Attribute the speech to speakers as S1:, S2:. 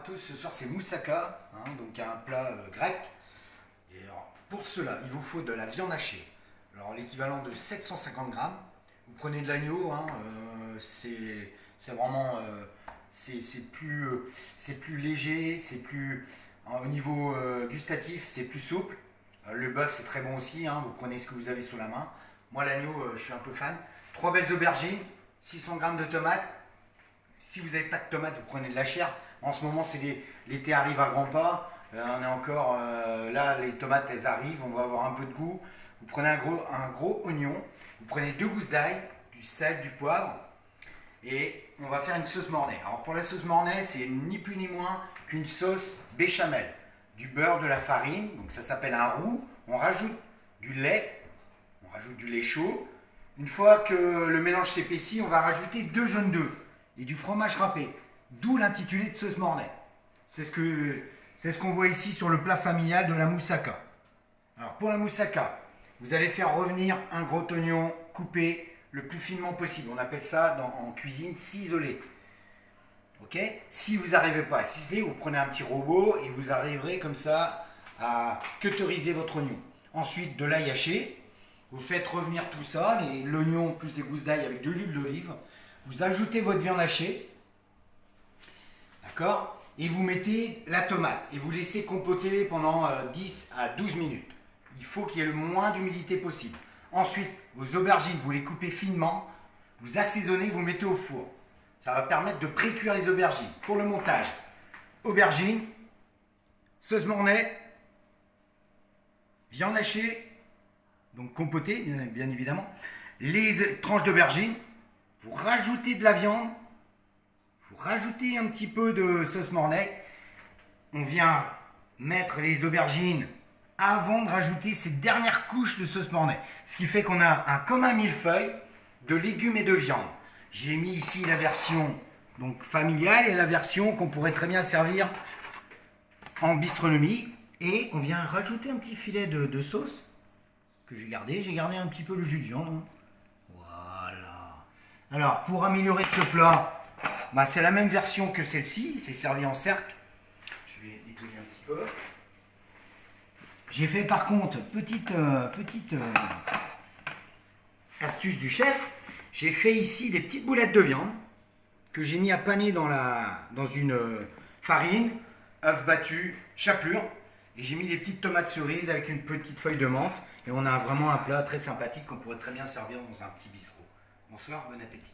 S1: tous, ce soir c'est moussaka, donc un plat grec. Et alors, pour cela, il vous faut de la viande hachée. Alors l'équivalent de 750 grammes. Vous prenez de l'agneau, c'est vraiment c'est plus léger, c'est plus au niveau gustatif, c'est plus souple. Le bœuf c'est très bon aussi, vous prenez ce que vous avez sous la main. Moi l'agneau, je suis un peu fan. 3 belles aubergines, 600 grammes de tomates. Si vous n'avez pas de tomates, vous prenez de la chair. En ce moment, l'été arrive à grands pas. On est encore là, les tomates elles arrivent, on va avoir un peu de goût. Vous prenez un gros oignon, vous prenez 2 gousses d'ail, du sel, du poivre, et on va faire une sauce mornay. Alors pour la sauce mornay, c'est ni plus ni moins qu'une sauce béchamel, du beurre, de la farine, donc ça s'appelle un roux. On rajoute du lait, chaud. Une fois que le mélange s'épaissit, on va rajouter 2 jaunes d'œufs et du fromage râpé, d'où l'intitulé de sauce mornay. C'est ce qu'on voit ici sur le plat familial de la moussaka. Alors pour la moussaka, vous allez faire revenir un gros oignon coupé le plus finement possible. On appelle ça en cuisine ciseler. Ok ? Si vous n'arrivez pas à ciseler, vous prenez un petit robot et vous arriverez comme ça à cauteriser votre oignon. Ensuite, de l'ail haché. Vous faites revenir tout ça, l'oignon plus les gousses d'ail avec de l'huile d'olive. Vous ajoutez votre viande hachée. D'accord ? Et vous mettez la tomate et vous laissez compoter pendant 10 à 12 minutes. Il faut qu'il y ait le moins d'humidité possible. Ensuite, vos aubergines, vous les coupez finement, vous assaisonnez, vous mettez au four. Ça va permettre de pré-cuire les aubergines. Pour le montage, aubergines, sauce mornay, viande hachée, donc compotée, bien évidemment, les tranches d'aubergines, vous rajoutez de la viande, vous rajoutez un petit peu de sauce mornay, on vient mettre les aubergines avant de rajouter ces dernières couches de sauce mornay. Ce qui fait qu'on a comme un millefeuille de légumes et de viande. J'ai mis ici la version donc familiale et la version qu'on pourrait très bien servir en bistronomie. Et on vient rajouter un petit filet de sauce que j'ai gardé. J'ai gardé un petit peu le jus de viande. Voilà. Alors, pour améliorer ce plat, c'est la même version que celle-ci. C'est servi en cercle. Je vais nettoyer un petit peu. J'ai fait par contre, petite astuce du chef, j'ai fait ici des petites boulettes de viande que j'ai mis à paner dans une farine, œuf battu, chapelure, et j'ai mis des petites tomates cerises avec une petite feuille de menthe, et on a vraiment un plat très sympathique qu'on pourrait très bien servir dans un petit bistrot. Bonsoir, bon appétit.